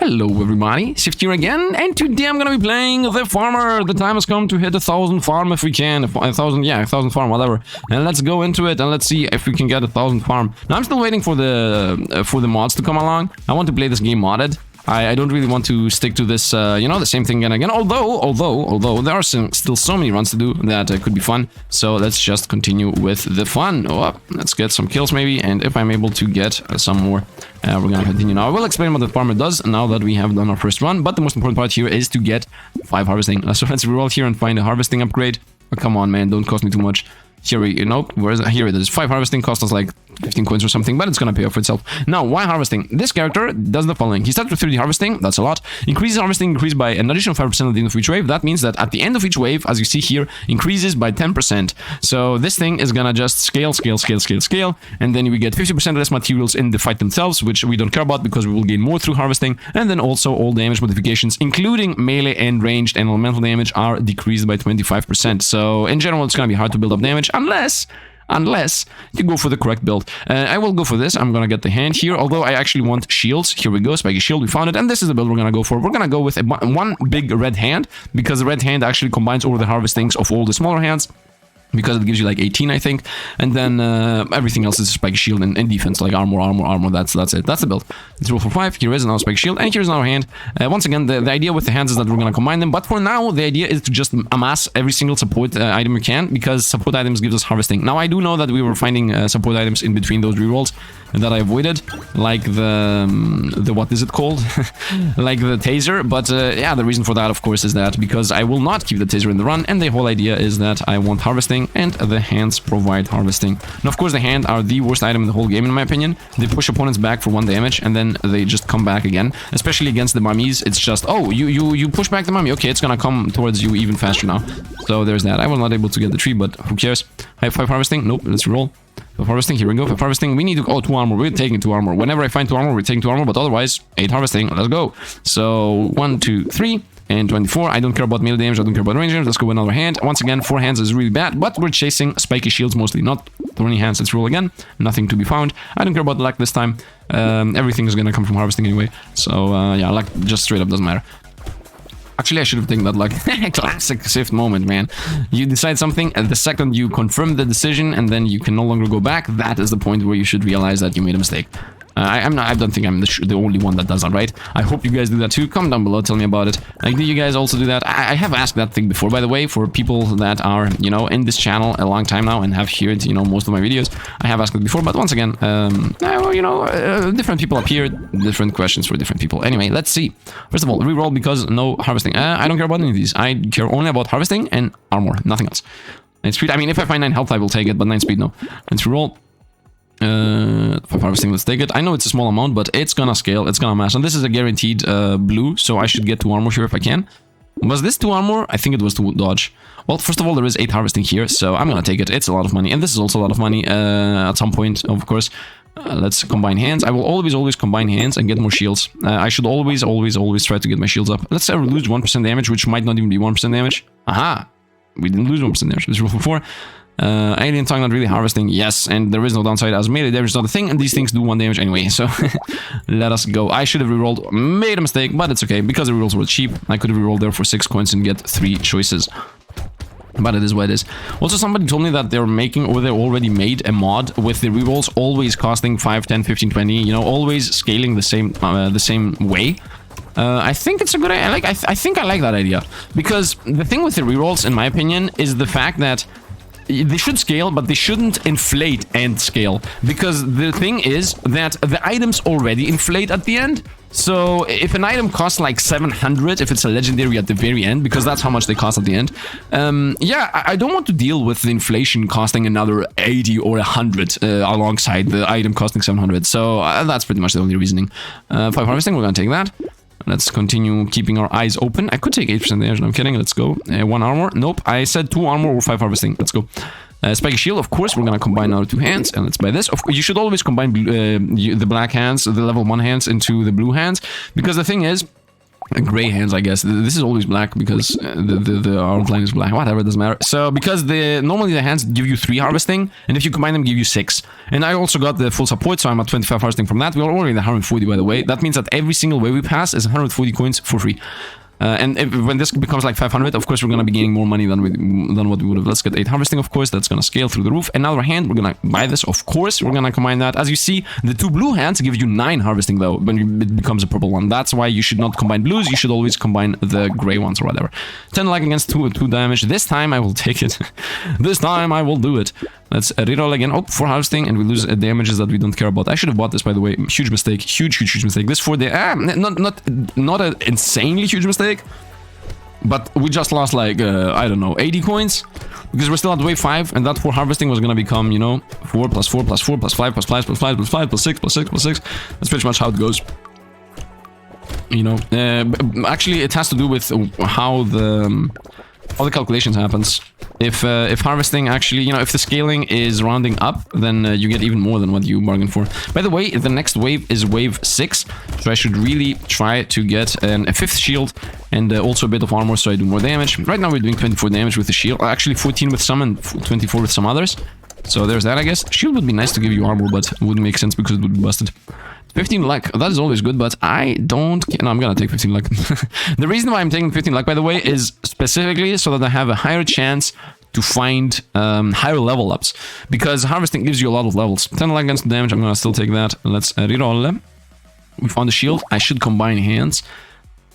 Hello everybody, Sifd here again, and today I'm gonna be playing the farmer. The time has come to hit 1,000 farm if we can. 1,000 farm, whatever. And let's go into it and let's see if we can get 1,000 farm. Now I'm still waiting for the mods to come along. I want to play this game modded. I don't really want to stick to this, you know, the same thing again and again. Although there are still so many runs to do that could be fun. So let's just continue with the fun. Oh, let's get some kills maybe, and if I'm able to get some more, we're gonna continue. Now I will explain what the farmer does now that we have done our first run. But the most important part here is to get 5 harvesting. So let's reroll here and find a harvesting upgrade. Oh, come on, man! Don't cost me too much. Here we, where is it? Here it is. 5 harvesting cost us like 15 coins or something, but it's gonna pay off for itself. Now, why harvesting? This character does the following. He starts with 30 harvesting, that's a lot. Increases harvesting, increased by an additional 5% at the end of each wave. That means that at the end of each wave, as you see here, increases by 10%. So this thing is gonna just scale, and then we get 50% less materials in the fight themselves, which we don't care about because we will gain more through harvesting, and then also all damage modifications, including melee and ranged and elemental damage, are decreased by 25%. So in general, it's gonna be hard to build up damage, unless you go for the correct build. I will go for this. I'm gonna get the hand here, although I actually want shields. Here we go, spiky shield, we found it, and this is the build we're gonna go for. We're gonna go with one big red hand, because the red hand actually combines all the harvestings of all the smaller hands, because it gives you like 18, I think, and then everything else is spiky shield and defense, like armor. That's it. That's the build. Let's roll for 5. Here is another spiky shield, and here's another hand. Once again, the idea with the hands is that we're gonna combine them, but for now, the idea is to just amass every single support item we can, because support items gives us harvesting. Now, I do know that we were finding support items in between those rerolls that I avoided, like the what is it called? Like the taser, but yeah, the reason for that, of course, is that because I will not keep the taser in the run, and the whole idea is that I want harvesting, and the hands provide harvesting. And of course, the hand are the worst item in the whole game, in my opinion. They push opponents back for 1 damage, and then they just come back again. Especially against the mummies, it's just, oh, you push back the mummy, okay, it's gonna come towards you even faster now. So there's that. I was not able to get the tree, but who cares? I have 5 harvesting. Nope, let's roll. 5 harvesting, here we go. 5 harvesting, we need to, 2 armor, we're taking 2 armor. Whenever I find 2 armor, we're taking 2 armor, but otherwise, 8 harvesting, let's go. So 1, 2, 3. And 24. I don't care about melee damage, I don't care about range damage. Let's go with another hand. Once again, 4 hands is really bad, but we're chasing spiky shields mostly, not thorny hands. Let's roll again. Nothing to be found. I don't care about luck this time. Everything is gonna come from harvesting anyway. So yeah, luck just straight up doesn't matter. Actually, I should have taken that luck. Classic Sifd moment, man. You decide something, and the second you confirm the decision, and then you can no longer go back, that is the point where you should realize that you made a mistake. I don't think I'm the only one that does that, right? I hope you guys do that too. Comment down below, tell me about it. Like, do you guys also do that? I have asked that thing before, by the way, for people that are, you know, in this channel a long time now and have heard, you know, most of my videos. I have asked it before, but once again, well, you know, different people appear, different questions for different people. Anyway, let's see. First of all, reroll because no harvesting. I don't care about any of these. I care only about harvesting and armor, nothing else. 9 speed. I mean, if I find 9 health, I will take it, but 9 speed, no. Let's reroll. 5 harvesting, let's take it. I know it's a small amount, but it's gonna scale, it's gonna mass. And this is a guaranteed blue, so I should get 2 armor here if I can. Was this 2 armor? I think it was 2 dodge. Well, first of all, there is 8 harvesting here, so I'm gonna take it. It's a lot of money, and this is also a lot of money at some point, of course. Let's combine hands. I will always combine hands and get more shields. I should always try to get my shields up. Let's lose 1% damage, which might not even be 1% damage. Aha! We didn't lose 1% damage. Let's roll for 4. Alien tongue not really harvesting, yes, and there is no downside as melee damage is not a thing, and these things do 1 damage anyway, so let us go. I should have rerolled, made a mistake, but it's okay, because the rerolls were cheap. I could have rerolled there for 6 coins and get 3 choices. But it is what it is. Also, somebody told me that they're making, or they already made a mod with the rerolls always costing 5, 10, 15, 20, you know, always scaling the same way. I think it's a good idea. I think I like that idea, because the thing with the rerolls, in my opinion, is the fact that they should scale, but they shouldn't inflate and scale, because the thing is that the items already inflate at the end. So if an item costs like 700, if it's a legendary at the very end, because that's how much they cost at the end, yeah, I don't want to deal with the inflation costing another 80 or 100 alongside the item costing 700. So that's pretty much the only reasoning. 5 harvesting, we're gonna take that. Let's continue keeping our eyes open. I could take 8% damage, no, I'm kidding. Let's go. 1 armor. Nope. I said 2 armor or 5 harvesting. Let's go. Spiky shield, of course, we're gonna combine our 2 hands, and let's buy this. You should always combine the black hands, the level 1 hands, into the blue hands, because the thing is, Gray hands, I guess. This is always black because the outline is black. Whatever, it doesn't matter. So because normally the hands give you 3 harvesting, and if you combine them, give you 6. And I also got the full support, so I'm at 25 harvesting from that. We are already at 140, by the way. That means that every single wave we pass is 140 coins for free. And when this becomes like 500, of course, we're going to be gaining more money than what we would have. Let's get 8 harvesting, of course. That's going to scale through the roof. Another hand, we're going to buy this, of course. We're going to combine that. As you see, the 2 blue hands give you 9 harvesting, though, when it becomes a purple one. That's why you should not combine blues. You should always combine the gray ones or whatever. 10 luck against 2 damage. This time, I will take it. This time, I will do it. Let's reroll again. Oh, 4 harvesting, and we lose damages that we don't care about. I should have bought this, by the way. Huge mistake. Huge mistake. This for the... not an insanely huge mistake. But we just lost like, I don't know, 80 coins. Because we're still at wave 5, and that 4 harvesting was gonna become, you know, 4 plus 4 plus 4 plus 5 plus 5 plus 5 plus 5 plus 6 plus 6 plus 6. That's pretty much how it goes. You know, actually it has to do with how the calculations happens. If harvesting actually, you know, if the scaling is rounding up, then you get even more than what you bargained for. By the way, the next wave is wave 6, so I should really try to get a 5th shield and also a bit of armor so I do more damage. Right now we're doing 24 damage with the shield, actually 14 with some and 24 with some others. So there's that, I guess. Shield would be nice to give you armor, but it wouldn't make sense because it would be busted. 15 luck, that is always good, but I don't... No, I'm gonna take 15 luck. The reason why I'm taking 15 luck, by the way, is specifically so that I have a higher chance to find higher level ups. Because harvesting gives you a lot of levels. 10 luck against damage, I'm gonna still take that. Let's reroll. We found a shield. I should combine hands.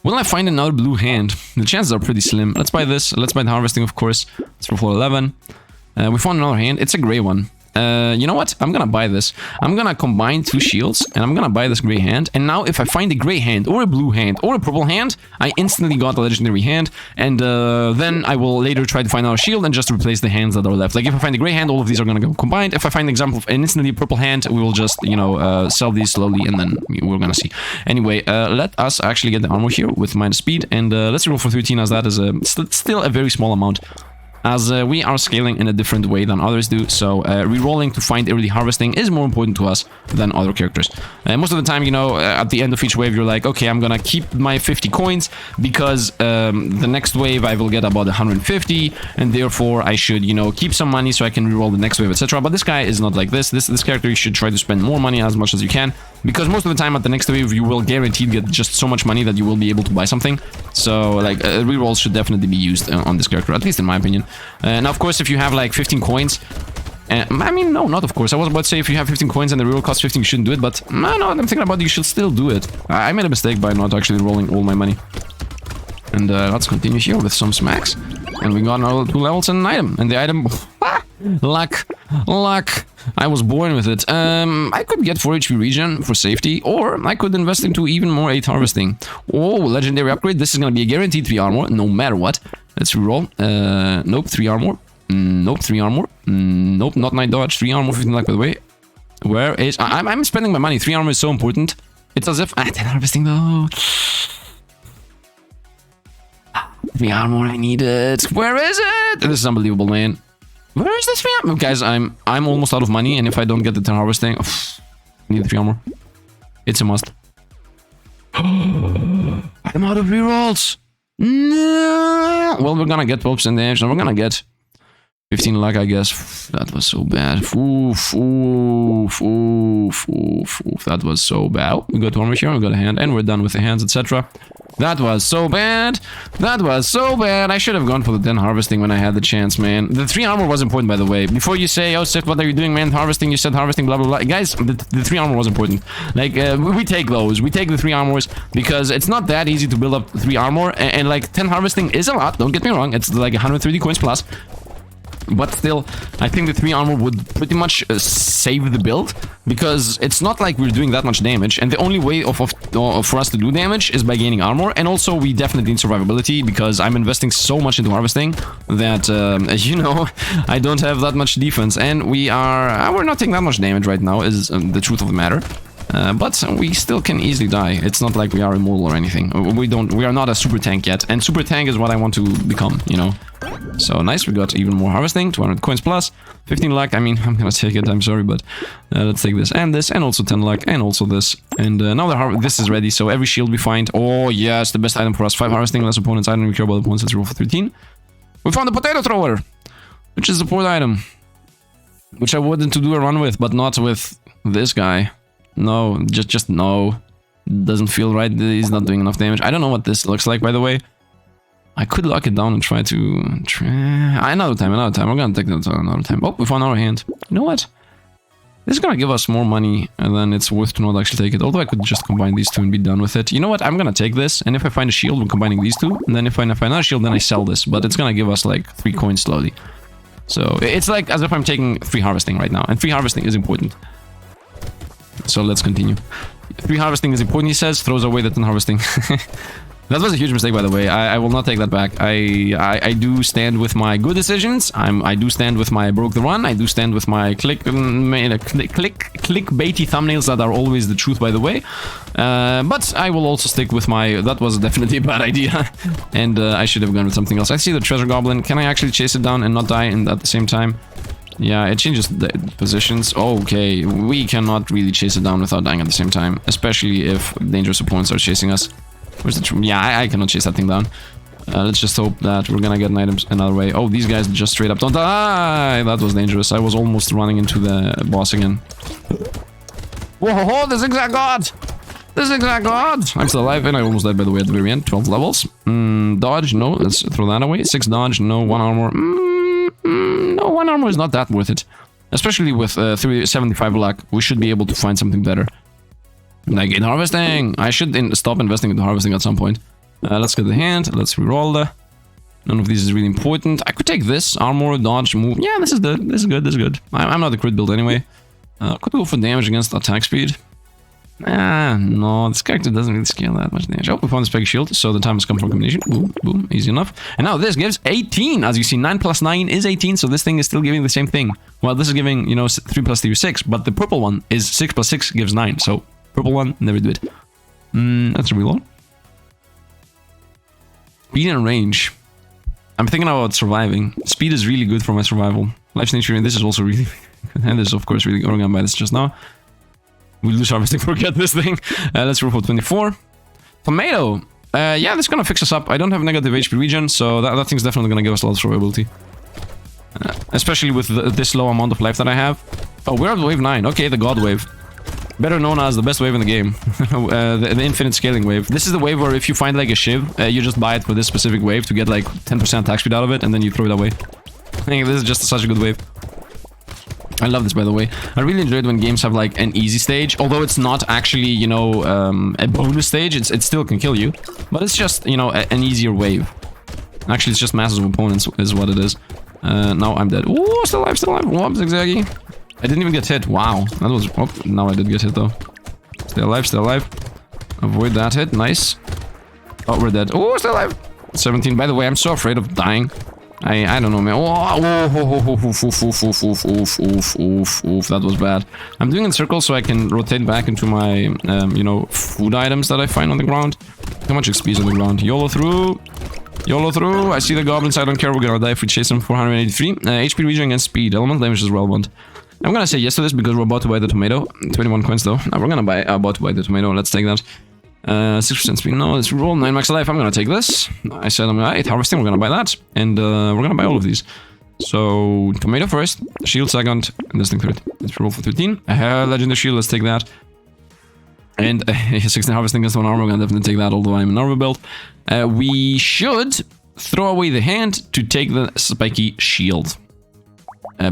Will I find another blue hand? The chances are pretty slim. Let's buy this. Let's buy the harvesting, of course. It's for floor 11. We found another hand. It's a gray one. You know what? I'm gonna buy this. I'm gonna combine 2 shields, and I'm gonna buy this gray hand. And now, if I find a gray hand, or a blue hand, or a purple hand, I instantly got a legendary hand. And then I will later try to find another shield and just replace the hands that are left. Like, if I find a gray hand, all of these are gonna go combined. If I find an example of an instantly purple hand, we will just, you know, sell these slowly, and then we're gonna see. Anyway, let us actually get the armor here with minus speed, and let's roll for 13, as that is still a very small amount. As we are scaling in a different way than others do, so rerolling to find early harvesting is more important to us than other characters. Most of the time, you know, at the end of each wave, you're like, okay, I'm gonna keep my 50 coins because the next wave I will get about 150, and therefore I should, you know, keep some money so I can reroll the next wave, etc. But this guy is not like this. This character, you should try to spend more money as much as you can, because most of the time at the next wave you will guaranteed get just so much money that you will be able to buy something. So like rerolls should definitely be used on this character, at least in my opinion. Now of course if you have like 15 coins, I mean no, not of course, I was about to say if you have 15 coins and the reroll costs 15 you shouldn't do it, but no, I'm thinking about it, you should still do it. I made a mistake by not actually rolling all my money. And let's continue here with some smacks. And we got another 2 levels and an item. And the item... luck. I was born with it. I could get 4 HP regen for safety, or I could invest into even more 8 harvesting. Oh, legendary upgrade. This is going to be a guaranteed 3 armor, no matter what. Let's reroll. Nope, 3 armor. Nope, 3 armor. Nope, not 9 dodge. 3 armor, 15 luck, by the way. Where is... I'm spending my money. 3 armor is so important. It's as if... 10 harvesting, though. 3 armor, I need it. Where is it? This is unbelievable, man. Where is this 3 armor? Guys, I'm almost out of money, and if I don't get the 10 harvesting, I need the 3 armor. It's a must. I'm out of rerolls. No. Well, we're gonna get 12% damage, and we're gonna get 15 luck, I guess. That was so bad. That was so bad. Oh, we got armor here, we got a hand, and we're done with the hands, etc. That was so bad. That was so bad. I should have gone for the 10 harvesting when I had the chance, man. The 3 armor was important, by the way. Before you say, oh, Sifd, what are you doing, man? Harvesting, you said harvesting, blah, blah, blah. Guys, the 3 armor was important. Like, we take those. We take the 3 armors because it's not that easy to build up 3 armor. And like, 10 harvesting is a lot. Don't get me wrong. It's like 130 coins plus. But still, I think the 3 armor would pretty much save the build, because it's not like we're doing that much damage, and the only way for us to do damage is by gaining armor, and also we definitely need survivability, because I'm investing so much into harvesting that, you know, I don't have that much defense, and we're not taking that much damage right now, is the truth of the matter. But we still can easily die. It's not like we are immortal or anything. We are not a super tank yet, and super tank is what I want to become, you know. So nice, we got even more harvesting, 200 coins plus, 15 luck. I mean, I'm gonna take it, I'm sorry, but let's take this, and also 10 luck, and also this. And now this is ready, so every shield we find. Oh yes, the best item for us. 5 harvesting, less opponents. I don't even care about opponents. Let's roll for 13. We found the potato thrower, which is the support item, which I wanted to do a run with, but not with this guy. No, just no. Doesn't feel right. He's not doing enough damage. I don't know what this looks like, by the way. I could lock it down and try to... Another time. We're gonna take that another time. Oh, we found our hand. You know what? This is gonna give us more money, and then it's worth to not actually take it. Although I could just combine these two and be done with it. You know what? I'm gonna take this, and if I find a shield, we're combining these two. And then if I find another shield, then I sell this. But it's gonna give us like 3 coins slowly. So it's like as if I'm taking 3 harvesting right now. And 3 harvesting is important. So let's continue. 3 harvesting is important, he says. Throws away the 10 harvesting. That was a huge mistake, by the way. I will not take that back. I do stand with my good decisions. I do stand with my broke the run. I do stand with my clickbaity thumbnails that are always the truth, by the way. But I will also stick with my... That was definitely a bad idea. And I should have gone with something else. I see the treasure goblin. Can I actually chase it down and not die at the same time? Yeah, it changes the positions. Okay, we cannot really chase it down without dying at the same time. Especially if dangerous opponents are chasing us. Where's the yeah, I cannot chase that thing down. Let's just hope that we're gonna get an item another way. Oh, these guys just straight up don't die. That was dangerous. I was almost running into the boss again. Whoa, the zigzag god! The zigzag god! I'm still alive, and I almost died, by the way, at the very end. 12 levels. Dodge, no. Let's throw that away. 6 dodge, no. 1 armor. No, 1 armor is not that worth it. Especially with 375 luck, we should be able to find something better. Like in harvesting. I should stop investing into harvesting at some point. Let's get the hand. Let's reroll the. None of these is really important. I could take this armor, dodge, move. Yeah, this is good. This is good. This is good. I'm not a crit build anyway. Could go for damage against attack speed. No, this character doesn't really scale that much damage. Oh, we found the spec shield, so the time has come for combination. Boom, boom, easy enough. And now this gives 18. As you see, 9 plus 9 is 18, so this thing is still giving the same thing. Well, this is giving, you know, 3 plus 3 is 6, but the purple one is 6 plus 6 gives 9, so purple one, never do it. That's a reload. Speed and range. I'm thinking about surviving. Speed is really good for my survival. Life nature, and this is also really good. And this is, of course, really good. We're gonna buy this just now. We lose harvesting, forget this thing. Let's roll for 24. Tomato. Yeah, this is gonna fix us up. I don't have negative HP regen, so that thing's definitely gonna give us a lot of survivability. Especially with this low amount of life that I have. Oh, we're at wave 9. Okay, the god wave. Better known as the best wave in the game. The infinite scaling wave. This is the wave where if you find like a shiv, you just buy it for this specific wave to get like 10% attack speed out of it, and then you throw it away. I think this is just such a good wave. I love this, by the way. I really enjoy it when games have like an easy stage, although it's not actually, you know, a bonus stage. It still can kill you, but it's just, you know, an easier wave. Actually, it's just masses of opponents is what it is. Now I'm dead. Oh, still alive, still alive. Whoop, zigzaggy. I didn't even get hit. Wow, that was... Oh, now I did get hit though. Stay alive, stay alive. Avoid that hit. Nice. Oh, we're dead. Oh, still alive. 17. By the way, I'm so afraid of dying. I don't know, man. That was bad. I'm doing it in circles so I can rotate back into my, you know, food items that I find on the ground. How much XP is on the ground? YOLO through. YOLO through. I see the goblins. I don't care. We're gonna die if we chase them. 483. HP regen against speed. Elemental damage is relevant. I'm gonna say yes to this because we're about to buy the tomato. 21 coins though. Now we're gonna about to buy the tomato. Let's take that. 6% speed. No, let's roll 9 max life. I'm gonna take this. I said I'm gonna 8 harvesting. We're gonna buy that, and we're gonna buy all of these. So tomato first, shield second, and this thing third. Let's roll for 13. Legendary shield. Let's take that. And 16 harvesting against 1 armor. We're gonna definitely take that. Although I'm an armor build, we should throw away the hand to take the spiky shield.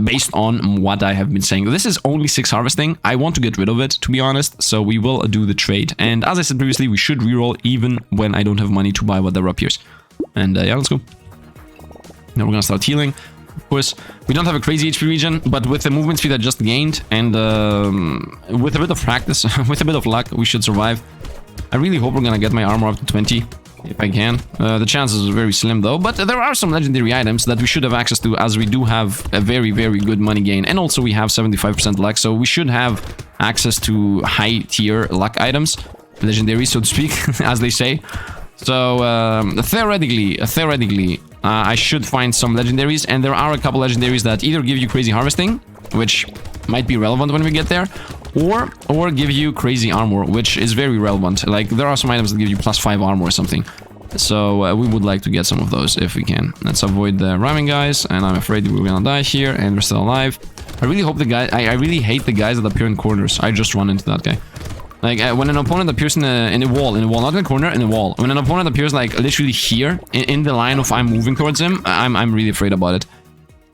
Based on what I have been saying. This is only 6 harvesting. I want to get rid of it, to be honest, so we will do the trade. And as I said previously, we should reroll even when I don't have money to buy whatever appears. And yeah, let's go. Now we're gonna start healing. Of course, we don't have a crazy HP regen, but with the movement speed I just gained, and with a bit of practice, with a bit of luck, we should survive. I really hope we're gonna get my armor up to 20. If I can. The chances are very slim though, but there are some legendary items that we should have access to, as we do have a very, very good money gain, and also we have 75% luck, so we should have access to high tier luck items, legendary so to speak, as they say. So theoretically, I should find some legendaries, and there are a couple legendaries that either give you crazy harvesting, which might be relevant when we get there, or give you crazy armor, which is very relevant. Like, there are some items that give you +5 armor or something. So we would like to get some of those if we can. Let's avoid the rhyming guys, and I'm afraid we're gonna die here, and we're still alive. I really hope the guy... I really hate the guys that appear in corners. I just run into that guy. Like, when an opponent appears in a wall, not in a corner, in a wall. When an opponent appears, like, literally here, in the line of I'm moving towards him, I'm really afraid about it.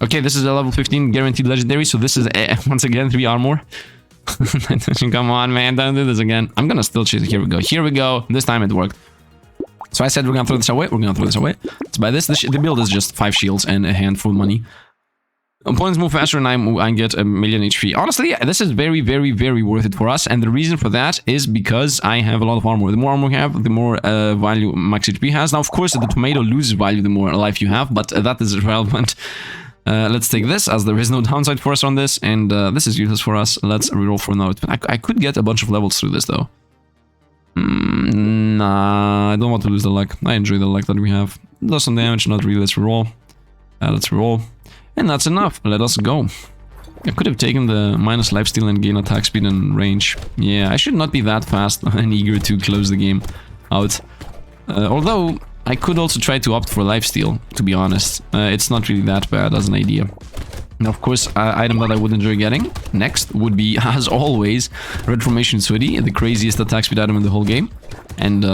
Okay, this is a level 15 guaranteed legendary, so this is, once again, 3 armor. Come on, man, don't do this again. I'm gonna still chase it. Here we go. Here we go. This time it worked. So I said we're gonna throw this away. We're gonna throw this away. Let's buy this. The build is just 5 shields and a handful of money. Opponents move faster and I get a million HP. Honestly, this is very, very, very worth it for us. And the reason for that is because I have a lot of armor. The more armor you have, the more value max HP has. Now, of course, the tomato loses value the more life you have, but that is irrelevant. Let's take this, as there is no downside for us on this, and this is useless for us. Let's reroll for now. I could get a bunch of levels through this, though. Nah, I don't want to lose the luck. I enjoy the luck that we have. Does some damage, not really. Let's reroll. Let's reroll. And that's enough. Let us go. I could have taken the minus lifesteal and gain attack speed and range. Yeah, I should not be that fast and eager to close the game out. Although, I could also try to opt for lifesteal, to be honest. It's not really that bad as an idea. Now, of course, item that I would enjoy getting next would be, as always, Red Formation Hoodie, the craziest attack speed item in the whole game. And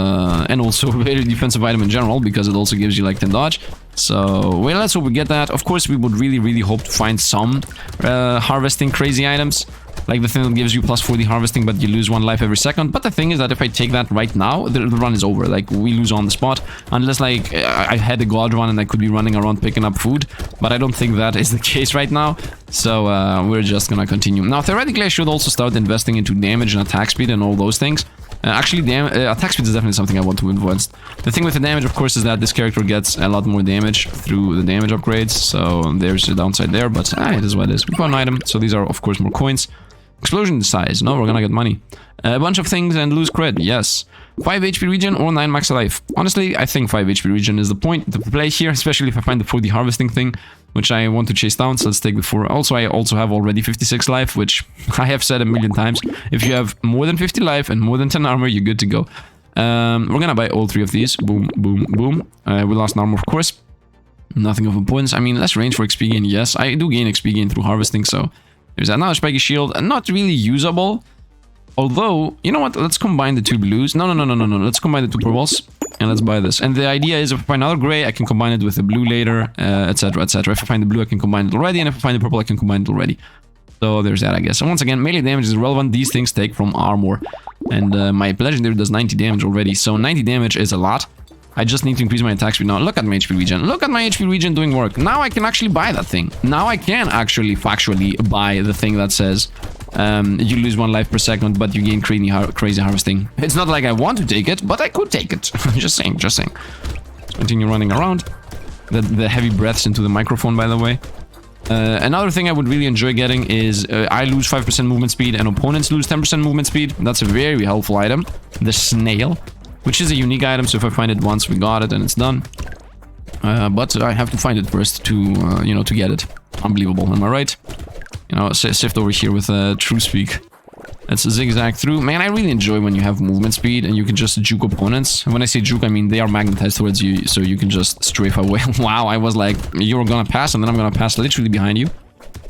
also a very defensive item in general, because it also gives you like 10 dodge. So, well, let's hope we get that. Of course, we would really, really hope to find some harvesting crazy items. Like the thing that gives you +40 harvesting, but you lose 1 life every second. But the thing is that if I take that right now, the run is over. Like, we lose on the spot. Unless, like, I had a god run and I could be running around picking up food. But I don't think that is the case right now. So, we're just gonna continue. Now, theoretically, I should also start investing into damage and attack speed and all those things. Actually, attack speed is definitely something I want to invest. The thing with the damage, of course, is that this character gets a lot more damage through the damage upgrades. So, there's a downside there, but it is what it is. We found an item, so these are, of course, more coins. Explosion size. No, we're gonna get money. A bunch of things and lose cred. Yes. 5 HP regen or 9 max life. Honestly, I think 5 HP regen is the point to play here, especially if I find the 40 harvesting thing, which I want to chase down. So let's take the 4. Also, I also have already 56 life, which I have said a million times. If you have more than 50 life and more than 10 armor, you're good to go. We're gonna buy all 3 of these. Boom, boom, boom. We lost armor, of course. Nothing of importance. I mean, less range for XP gain. Yes, I do gain XP gain through harvesting, so... There's another spiky shield, not really usable. Although, you know what? Let's combine the 2 blues. No. Let's combine the 2 purples. And let's buy this. And the idea is if I find another gray, I can combine it with the blue later, etc, etc. If I find the blue, I can combine it already. And if I find the purple, I can combine it already. So there's that, I guess. And once again, melee damage is relevant. These things take from armor. And my legendary does 90 damage already. So 90 damage is a lot. I just need to increase my attack speed now. Look at my HP regen. Look at my HP regen doing work. Now I can actually buy that thing. Now I can actually factually buy the thing that says you lose 1 life per second, but you gain crazy harvesting. It's not like I want to take it, but I could take it. Just saying, just saying. Let's continue running around. The heavy breaths into the microphone, by the way. Another thing I would really enjoy getting is I lose 5% movement speed and opponents lose 10% movement speed. That's a very helpful item. The snail. Which is a unique item, so if I find it once, we got it and it's done. But I have to find it first to, you know, to get it. Unbelievable, am I right? You know, Sifd over here with true speak. Let's zigzag through. Man, I really enjoy when you have movement speed and you can just juke opponents. And when I say juke, I mean they are magnetized towards you, so you can just strafe away. Wow, I was like, you're gonna pass and then I'm gonna pass literally behind you.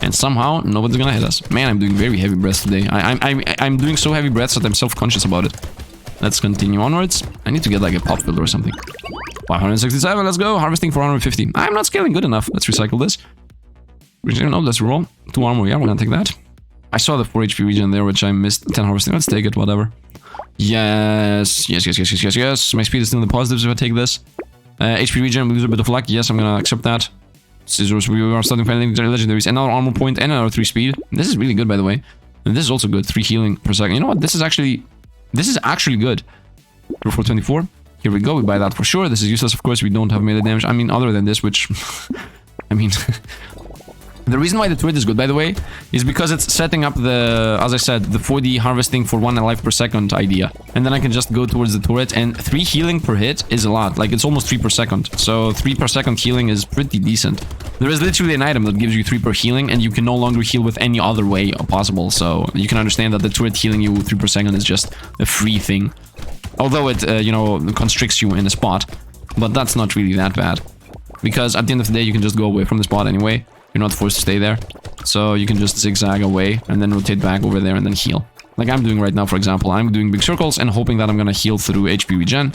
And somehow, nobody's gonna hit us. Man, I'm doing very heavy breaths today. I'm doing so heavy breaths that I'm self-conscious about it. Let's continue onwards. I need to get like a pop filter or something. 567, let's go. Harvesting 450. I'm not scaling good enough. Let's recycle this. No, let's roll. 2 armor, yeah, we're gonna take that. I saw the 4 HP regen there, which I missed. 10 harvesting, let's take it, whatever. Yes. My speed is still in the positives if I take this. HP regen, we lose a bit of luck. Yes, I'm gonna accept that. Scissors, we are starting finding legendaries. Another armor point and another 3 speed. This is really good, by the way. And this is also good. 3 healing per second. You know what? This is actually good. 424. Here we go. We buy that for sure. This is useless, of course. We don't have melee damage. I mean, other than this, which... I mean... The reason why the turret is good, by the way, is because it's setting up the, as I said, the 4D harvesting for 1 life per second idea. And then I can just go towards the turret, and 3 healing per hit is a lot. Like, it's almost 3 per second. So 3 per second healing is pretty decent. There is literally an item that gives you 3 per healing, and you can no longer heal with any other way possible. So you can understand that the turret healing you 3 per second is just a free thing. Although it, you know, constricts you in a spot. But that's not really that bad. Because at the end of the day, you can just go away from the spot anyway. You're not forced to stay there. So you can just zigzag away and then rotate back over there and then heal. Like I'm doing right now, for example. I'm doing big circles and hoping that I'm gonna heal through HP regen.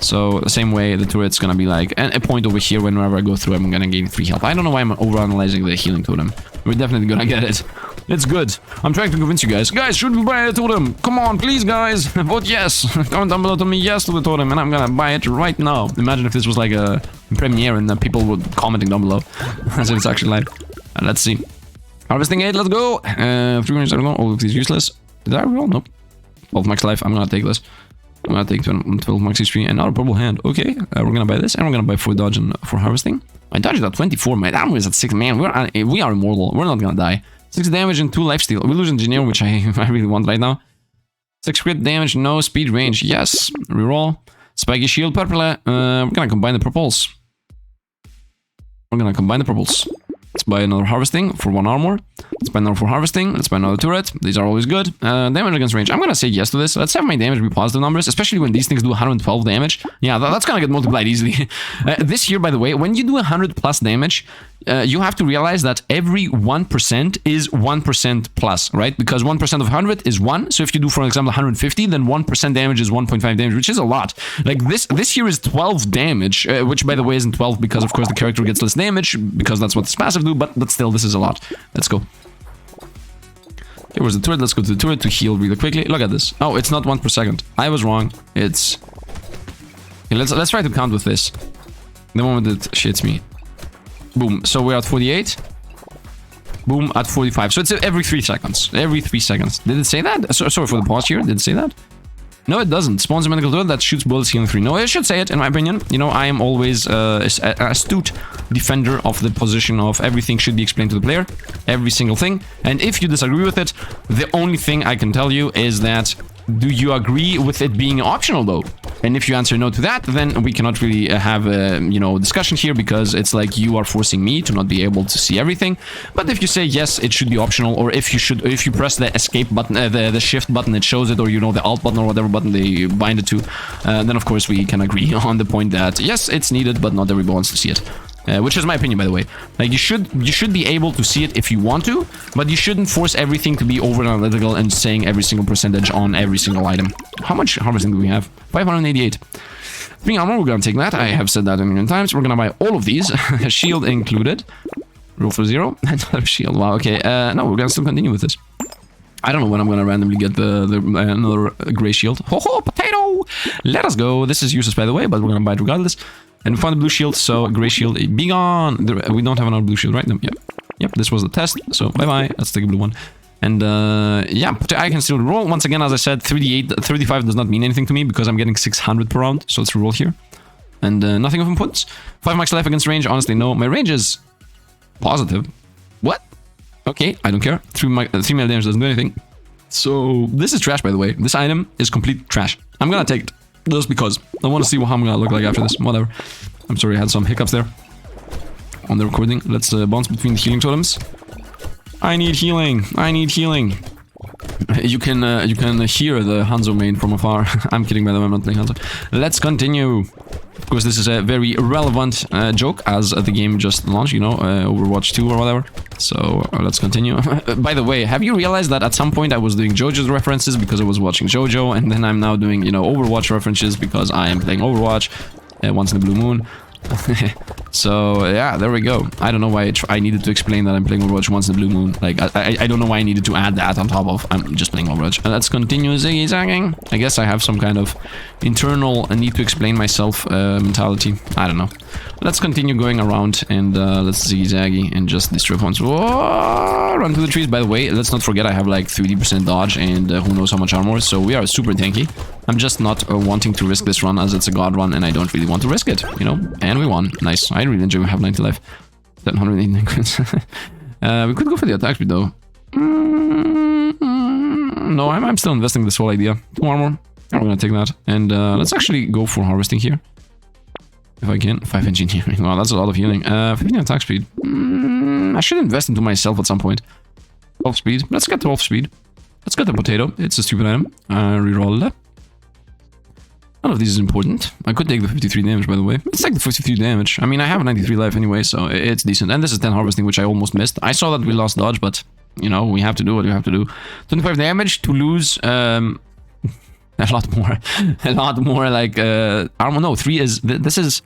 So the same way the turret's gonna be like a point over here whenever I go through, I'm gonna gain 3 health. I don't know why I'm overanalyzing the healing totem. We're definitely gonna get it. It's good. I'm trying to convince you guys. Guys, should we buy a totem? Come on, please, guys. Vote yes. Comment down below to me yes to the totem, and I'm gonna buy it right now. Imagine if this was like a premiere and people were commenting down below. As if it's actually live. Let's see. Harvesting 8, let's go. 300, I don't know. All of these useless. Did I roll? Nope. 12 max life. I'm gonna take this. I'm gonna take 12 max HP and now a purple hand. Okay, we're gonna buy this and we're gonna buy 4 dodge and 4 harvesting. My dodge is at 24, my armor is at 6. Man, we are immortal. We're not gonna die. 6 damage and 2 lifesteal. We lose Engineer, which I really want right now. 6 crit damage, no speed range. Yes. Reroll. Spiky shield, purple. We're gonna combine the purples. Let's buy another harvesting for 1 armor. Let's buy another for harvesting. Let's buy another turret. These are always good. Damage against range. I'm gonna say yes to this. Let's have my damage be positive numbers, especially when these things do 112 damage. Yeah, that's gonna get multiplied easily. This here, by the way, when you do 100 plus damage, you have to realize that every 1% is 1% plus, right? Because 1% of 100 is 1. So if you do, for example, 150, then 1% damage is 1.5 damage, which is a lot. Like this here is 12 damage, which by the way isn't 12 because of course the character gets less damage because that's what this passive do, but still this is a lot. Let's go. Okay, where's the turret? Let's go to the turret to heal really quickly. Look at this. Oh, it's not 1 per second. I was wrong. It's... Okay, let's try to count with this. The moment it shits me. Boom. So we're at 48. Boom, at 45. So it's every 3 seconds. Every 3 seconds. Did it say that? Sorry for the pause here. Did it say that? No, it doesn't. Spawns a medical turret that shoots bullets healing 3. No, it should say it, in my opinion. You know, I am always an astute defender of the position of everything should be explained to the player. Every single thing. And if you disagree with it, the only thing I can tell you is that do you agree with it being optional, though? And if you answer no to that, then we cannot really have a, you know, discussion here because it's like you are forcing me to not be able to see everything. But if you say yes, it should be optional, or if you press the escape button, the shift button, it shows it, or you know, the alt button or whatever button they bind it to, then of course we can agree on the point that yes, it's needed, but not everyone wants to see it. Which is my opinion, by the way. Like you should be able to see it if you want to, but you shouldn't force everything to be over analytical and saying every single percentage on every single item. How much harvesting do we have? 588. 3 armor, we're gonna take that. I have said that a million times. We're gonna buy all of these, shield included. Roll for 0. Another shield. Wow. Okay. No, we're gonna still continue with this. I don't know when I'm gonna randomly get another gray shield. Ho ho, potato! Let us go. This is useless, by the way, but we're gonna buy it regardless. And we found a blue shield, so gray shield, be gone. We don't have another blue shield, right? No, yep, this was the test, so bye-bye. Let's take a blue one. And yeah, I can still roll. Once again, as I said, 35 does not mean anything to me because I'm getting 600 per round, so let's roll here. And nothing of importance. 5 max life against range, honestly, no. My range is positive. What? Okay, I don't care. 3 melee damage doesn't do anything. So this is trash, by the way. This item is complete trash. I'm gonna take it. Just because. I want to see how I'm gonna look like after this. Whatever. I'm sorry, I had some hiccups there on the recording. Let's bounce between the healing totems. I need healing. I need healing. You can hear the Hanzo main from afar. I'm kidding, by the way, I'm not playing Hanzo. Let's continue. Of course, this is a very relevant joke as the game just launched, you know, Overwatch 2 or whatever. So let's continue. By the way, have you realized that at some point I was doing JoJo's references because I was watching JoJo, and then I'm now doing, you know, Overwatch references because I am playing Overwatch once in the blue moon. So yeah, there we go. I don't know why I needed to explain that I'm playing Overwatch once in the blue moon. Like I don't know why I needed to add that on top of I'm just playing Overwatch. Let's continue ziggy-zagging. I guess I have some kind of internal need to explain myself mentality. I don't know. Let's continue going around and let's ziggy-zaggy and just destroy opponents. Whoa, run to the trees. By the way, let's not forget I have like 30% dodge and who knows how much armor. So we are super tanky. I'm just not wanting to risk this run as it's a god run and I don't really want to risk it, you know? And we won. Nice. I really enjoy having 90 life. 789 crits. We could go for the attack speed though. No, I'm still investing this whole idea. 2 armor. I'm gonna take that. And let's actually go for harvesting here. If I can. 5 engineering. Wow, that's a lot of healing. 15 attack speed. I should invest into myself at some point. 12 speed. Let's get 12 speed. Let's get the potato. It's a stupid item. Reroll that. None of these is important. I could take the 53 damage, by the way. Let's take the 53 damage. I mean, I have 93 life anyway, so it's decent. And this is 10 harvesting, which I almost missed. I saw that we lost dodge, but, you know, we have to do what we have to do. 25 damage to lose a lot more. A lot more, like, armor. No, 3 is... This is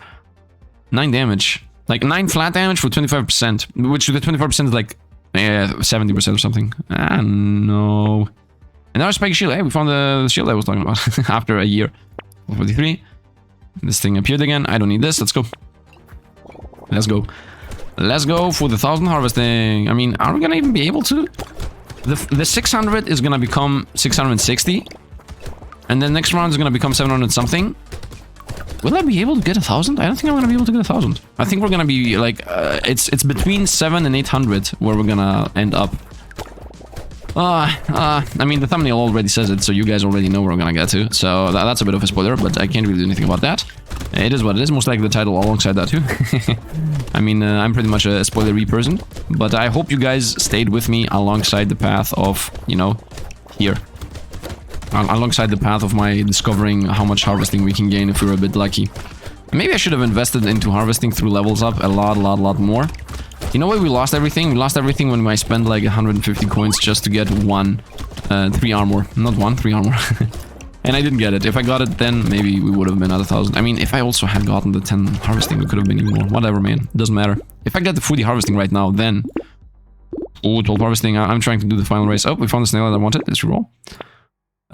9 damage. Like, 9 flat damage for 25%, which the 25% is like 70% or something. Ah, no. And now a spiky shield. Hey, we found the shield I was talking about after a year. 43. This thing appeared again. I don't need this. Let's go. Let's go. Let's go for the 1000 harvesting. I mean, are we gonna even be able to? The 600 is gonna become 660. And then next round is gonna become 700 something. Will I be able to get 1000? I don't think I'm gonna be able to get 1000. I think we're gonna be like, it's between 7 and 800 where we're gonna end up. I mean, the thumbnail already says it, so you guys already know where we're gonna get to. So that's a bit of a spoiler, but I can't really do anything about that. It is what it is, most likely the title alongside that too. I mean, I'm pretty much a spoilery person, but I hope you guys stayed with me alongside the path of, you know, here. Alongside the path of my discovering how much harvesting we can gain if we're a bit lucky. Maybe I should have invested into harvesting through levels up a lot more. You know why we lost everything? We lost everything when I spent like 150 coins just to get 3 armor. Not 3 armor. And I didn't get it. If I got it, then maybe we would have been at 1000. I mean, if I also had gotten the 10 harvesting, we could have been even more. Whatever, man. Doesn't matter. If I get the 40 harvesting right now, then... Oh, 12 harvesting. I'm trying to do the final race. Oh, we found the snail that I wanted. Let's reroll.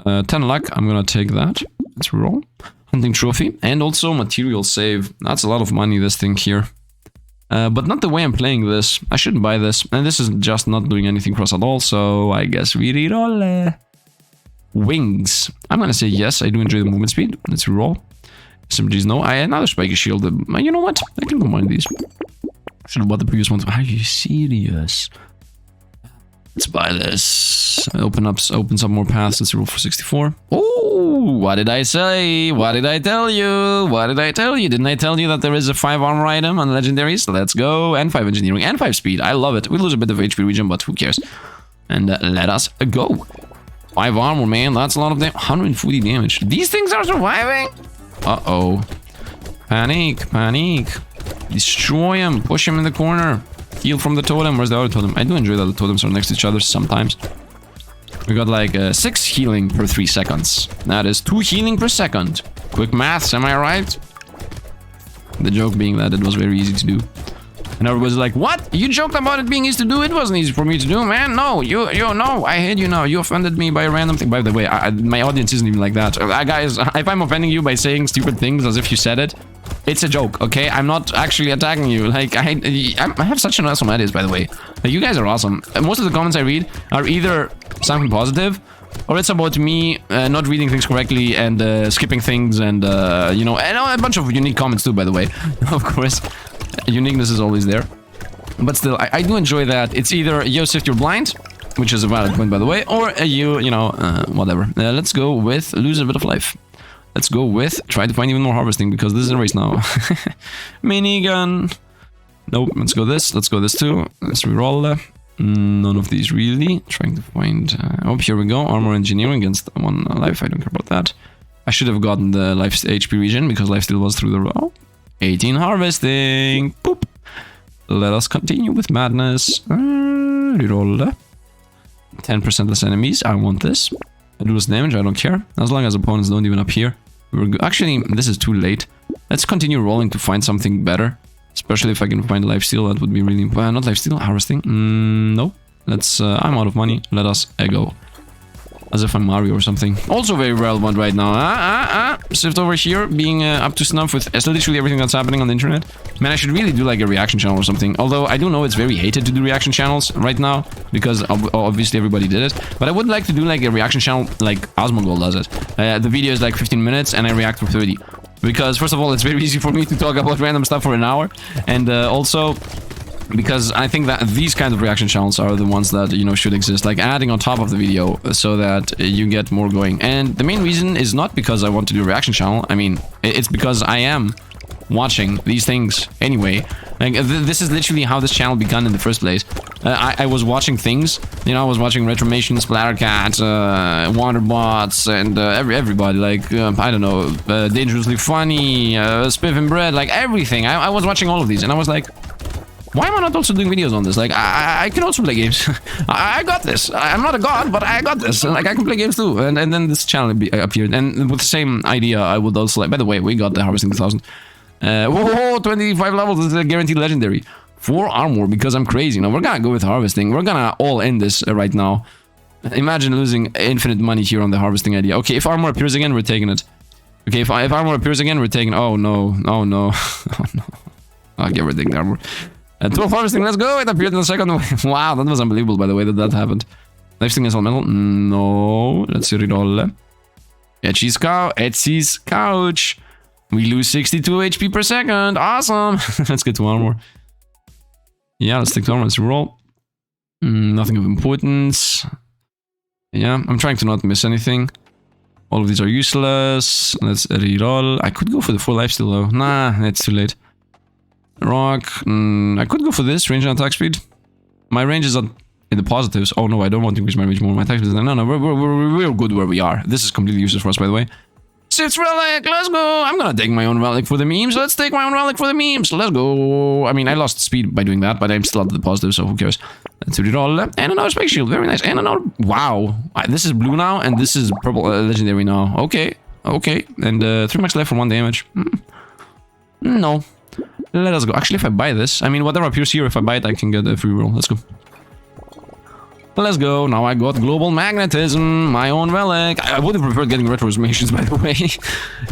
10 luck. I'm gonna take that. Let's reroll. Hunting trophy. And also material save. That's a lot of money, this thing here. But not the way I'm playing this. I shouldn't buy this. And this is just not doing anything for us at all. So I guess we reroll. Wings. I'm gonna say yes. I do enjoy the movement speed. Let's reroll. SMGs no. I had another spiky shield. You know what? I can combine these. Should have bought the previous ones. Are you serious? Let's buy this. Opens up more paths. Let's roll for 64. Oh, what did I say? What did I tell you? What did I tell you? Didn't I tell you that there is a 5 armor item on legendaries? Let's go. And 5 engineering and 5 speed. I love it. We lose a bit of HP regen, but who cares? And let us go. 5 armor, man. That's a lot of damage. 140 damage. These things are surviving. Uh-oh. Panic. Panic. Destroy him. Push him in the corner. Heal from the totem. Where's the other totem? I do enjoy that the totems are next to each other sometimes. We got like 6 healing per 3 seconds. That is 2 healing per second. Quick maths, am I right? The joke being that it was very easy to do. And everybody's like, what? You joked about it being easy to do? It wasn't easy for me to do, man. No, no, I hate you now. You offended me by a random thing. By the way, my audience isn't even like that. Guys, if I'm offending you by saying stupid things as if you said it, it's a joke, okay? I'm not actually attacking you. Like, I have such an awesome ideas, by the way. Like, you guys are awesome. Most of the comments I read are either something positive, or it's about me not reading things correctly and skipping things and, you know, and a bunch of unique comments too, by the way. Of course. Uniqueness is always there. But still, I do enjoy that. It's either, yo, Sifd, you're blind, which is a valid point, by the way, or you know, whatever. Let's go with lose a bit of life. Let's go with try to find even more harvesting, because this is a race now. Minigun. Nope, let's go this. Let's go this too. Let's reroll. None of these really. Trying to find... oh, here we go. Armor engineering against 1 life. I don't care about that. I should have gotten the life HP regen, because life still was through the row. 18 harvesting. Boop. Let us continue with madness. Reroll. 10% less enemies. I want this. I do less damage. I don't care. As long as opponents don't even appear. Actually, this is too late. Let's continue rolling to find something better. Especially if I can find lifesteal. That would be really... not lifesteal. Harvesting. No. Let's... I'm out of money. Let us go. As if I'm Mario or something. Also very relevant right now. Sifd over here being up to snuff with literally everything that's happening on the internet. Man, I should really do like a reaction channel or something. Although I do know it's very hated to do reaction channels right now, because obviously everybody did it. But I would like to do like a reaction channel like Osmogol does it. The video is like 15 minutes and I react for 30. Because first of all, it's very easy for me to talk about random stuff for an hour. And also... Because I think that these kind of reaction channels are the ones that, you know, should exist. Like adding on top of the video so that you get more going. And the main reason is not because I want to do a reaction channel. I mean, it's because I am watching these things anyway. Like this is literally how this channel began in the first place. I was watching things, you know, I was watching Retromation, Splattercat, Wanderbots, and everybody, like, I don't know, Dangerously Funny, Spiff and Bread, like everything. I was watching all of these, and I was like, why am I not also doing videos on this? Like, I can also play games. I got this. I'm not a god, but I got this. Like, I can play games too. And then this channel appeared. And with the same idea, I would also like... By the way, we got the Harvesting 2000. Whoa, 25 levels. This is a guaranteed legendary. 4 armor, because I'm crazy. You know, we're gonna go with Harvesting. We're gonna all end this right now. Imagine losing infinite money here on the Harvesting idea. Okay, if armor appears again, we're taking it. Okay, if armor appears again, we're taking... Oh, no. Oh, no. Oh, no. I'll get rid of the armor. 12 harvesting, let's go! It appeared in the second. Wow, that was unbelievable, by the way, that happened. Lifesting is elemental? No. Let's see Ridolle. Etsy's couch. We lose 62 HP per second. Awesome! Let's get to armor. Yeah, let's take the armor. Let's roll. Nothing of importance. Yeah, I'm trying to not miss anything. All of these are useless. Let's reroll. I could go for the 4 lifesteal though. Nah, it's too late. Rock. I could go for this. Range and attack speed. My range is in the positives. Oh no, I don't want to increase my range more. My attack speed is... No, we're good where we are. This is completely useless for us, by the way. Sifd relic, let's go! I'm gonna take my own relic for the memes. Let's take my own relic for the memes. Let's go! I mean, I lost speed by doing that, but I'm still at the positive, so who cares? Let's reroll. And another space shield. Very nice. And another... Wow. This is blue now, and this is purple legendary now. Okay. Okay. And 3 max left for 1 damage. No. Let us go. Actually, if I buy this, I mean, whatever appears here, if I buy it, I can get a free roll. Let's go. Let's go. Now I got global magnetism, my own relic. I would have preferred getting retromations, by the way.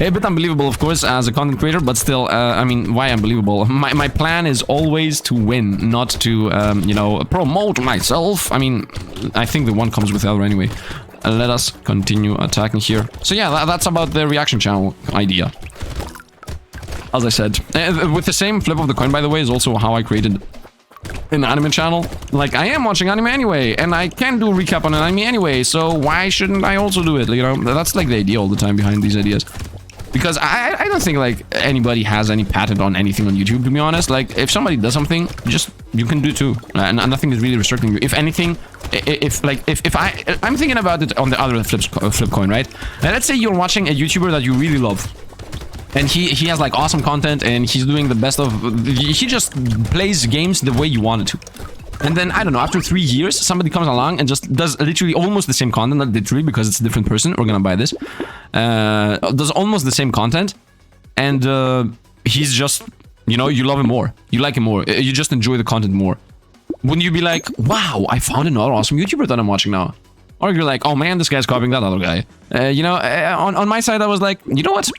A bit unbelievable, of course, as a content creator, but still, I mean, why unbelievable? My plan is always to win, not to, you know, promote myself. I mean, I think the one comes with the other anyway. Let us continue attacking here. So yeah, that's about the reaction channel idea. As I said, with the same flip of the coin, by the way, is also how I created an anime channel. Like, I am watching anime anyway, and I can do a recap on an anime anyway, so why shouldn't I also do it? You know, that's like the idea all the time behind these ideas. Because I don't think, like, anybody has any patent on anything on YouTube, to be honest. Like, if somebody does something, just, you can do too. And nothing is really restricting you. If anything, I'm thinking about it on the other flip coin, right? And let's say you're watching a YouTuber that you really love. And he has like awesome content, and he's doing the best of... He just plays games the way you want it to. And then, I don't know, after 3 years, somebody comes along and just does literally almost the same content, not literally, because it's a different person. We're gonna buy this. Does almost the same content. And he's just, you know, you love him more. You like him more. You just enjoy the content more. Wouldn't you be like, wow, I found another awesome YouTuber that I'm watching now? Or you're like, oh man, this guy's copying that other guy. You know, on my side, I was like, you know what?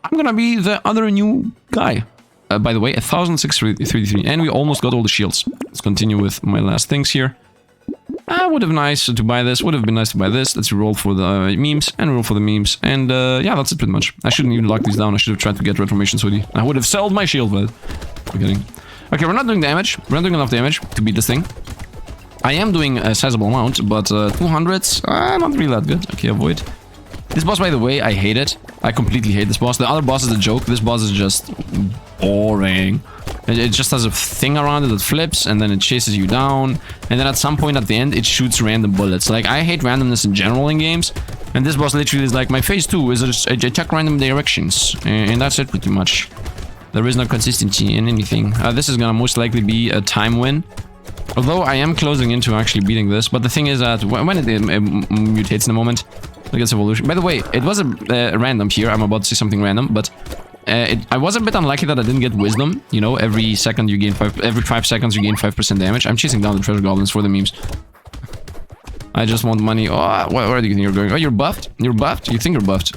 I'm gonna be the other new guy. By the way, 1,633, and we almost got all the shields. Let's continue with my last things here. Would have been nice to buy this. Would have been nice to buy this. Let's roll for the memes and roll for the memes. And yeah, that's it pretty much. I shouldn't even lock these down. I should have tried to get Reformations hoodie. I would have sold my shield, but I'm kidding. Okay, we're not doing damage. We're not doing enough damage to beat this thing. I am doing a sizable amount, but 200s, not really that good. Okay, avoid. This boss, by the way, I hate it. I completely hate this boss. The other boss is a joke. This boss is just boring. It just has a thing around it that flips, and then it chases you down. And then at some point at the end, it shoots random bullets. Like, I hate randomness in general in games. And this boss literally is like, my phase 2 is I check random directions. And that's it pretty much. There is no consistency in anything. This is gonna most likely be a time win. Although I am closing into actually beating this. But the thing is that when it mutates in a moment, look at evolution. By the way, it was a random here. I'm about to say something random, but I was a bit unlucky that I didn't get wisdom. You know, every second you gain every 5 seconds you gain 5% damage. I'm chasing down the treasure goblins for the memes. I just want money. Oh, where do you think you're going? Oh, you're buffed? You're buffed? You think you're buffed?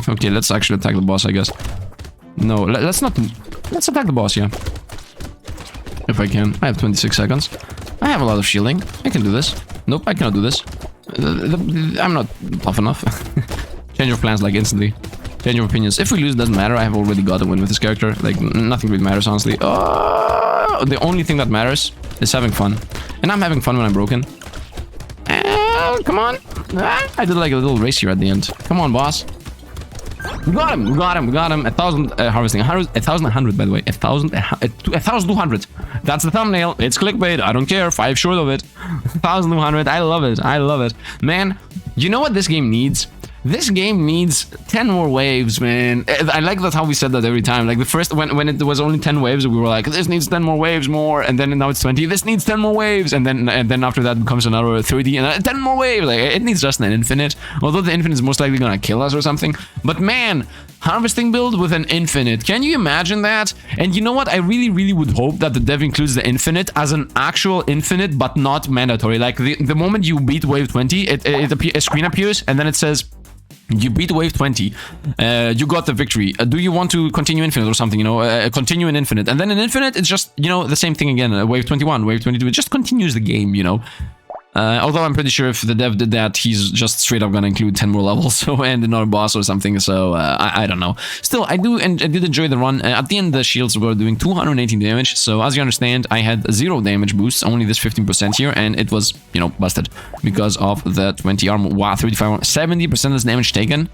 Okay, let's actually attack the boss, I guess. No, let's not. Let's attack the boss, yeah. If I can. I have 26 seconds. I have a lot of shielding. I can do this. Nope, I cannot do this. I'm not tough enough. Change of plans like instantly. Change of opinions. If we lose, it doesn't matter. I have already got a win with this character. Like, nothing really matters, honestly. Oh, the only thing that matters is having fun. And I'm having fun when I'm broken. Come on. I did like a little race here at the end. Come on, boss. We got him. We got him. We got him. 1,000 harvesting. 1,100, by the way. 1,200. That's the thumbnail. It's clickbait. I don't care. 5 short of it. 1,200. I love it. I love it. Man, you know what this game needs? This game needs 10 more waves, man. I like that how we said that every time. Like the first, when it was only 10 waves, we were like, this needs 10 more waves more. And then now it's 20. This needs 10 more waves. And then after that comes another 30 and 10 more waves. Like it needs just an infinite. Although the infinite is most likely gonna kill us or something. But man, harvesting build with an infinite. Can you imagine that? And you know what? I really would hope that the dev includes the infinite as an actual infinite, but not mandatory. Like the moment you beat wave 20, a screen appears and then it says, you beat wave 20, you got the victory. Do you want to continue infinite or something, you know, continue in infinite. And then in infinite, it's just, you know, the same thing again, wave 21, wave 22, it just continues the game, you know. Although I'm pretty sure if the dev did that, he's just straight up gonna include 10 more levels, so, and another boss or something, so I don't know. Still, I did enjoy the run. At the end, the shields were doing 218 damage, so as you understand, I had 0 damage boosts, only this 15% here, and it was, you know, busted because of the 20 armor. Wow, 35 armor, 70% less damage taken.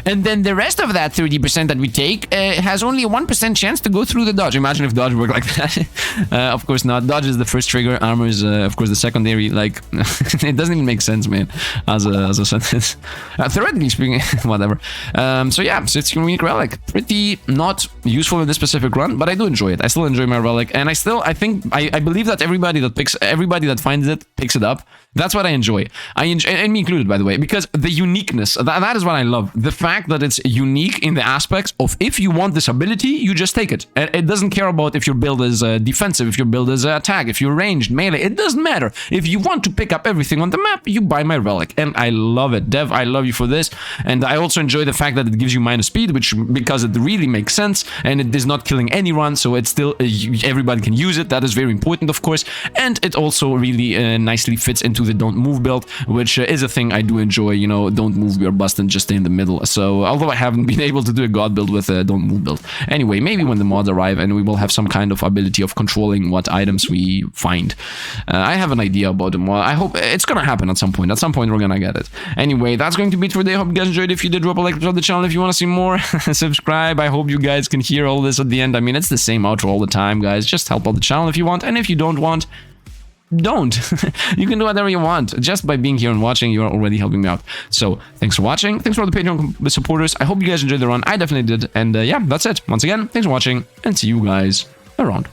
And then the rest of that 30% that we take has only a 1% chance to go through the dodge. Imagine if dodge worked like that. Of course not. Dodge is the first trigger, armor is, of course, the secondary, like... it doesn't even make sense, man, as a sentence. Theoretically speaking, whatever. So yeah, so it's unique relic. Pretty not useful in this specific run, but I do enjoy it. I still enjoy my relic, and I believe that everybody that finds it picks it up. That's what I enjoy. And me included, by the way, because the uniqueness, that is what I love. The fact that it's unique in the aspects of if you want this ability, you just take it. It doesn't care about if your build is defensive, if your build is attack, if you're ranged, melee. It doesn't matter. If you want to pick up everything on the map, you buy my relic. And I love it. Dev, I love you for this. And I also enjoy the fact that it gives you minus speed, because it really makes sense. And it is not killing anyone, so it's still, everybody can use it. That is very important, of course. And it also really nicely fits into the don't move build, which is a thing I do enjoy. You know, don't move, we are busting, just stay in the middle. So although I haven't been able to do a god build with a don't move build. Anyway, maybe when the mods arrive and we will have some kind of ability of controlling what items we find. I have an idea about the mod. I hope it's gonna happen at some point. At some point we're gonna get it. Anyway, that's going to be it for today. I hope you guys enjoyed. If you did, drop a like to the channel. If you want to see more, subscribe. I hope you guys can hear all this at the end. I mean, it's the same outro all the time, guys. Just help out the channel if you want, and if you don't want, don't. You can do whatever you want. Just by being here and watching, you're already helping me out. So thanks for watching. Thanks for all the Patreon supporters. I hope you guys enjoyed the run. I definitely did. And yeah, that's it. Once again, thanks for watching, and see you guys around.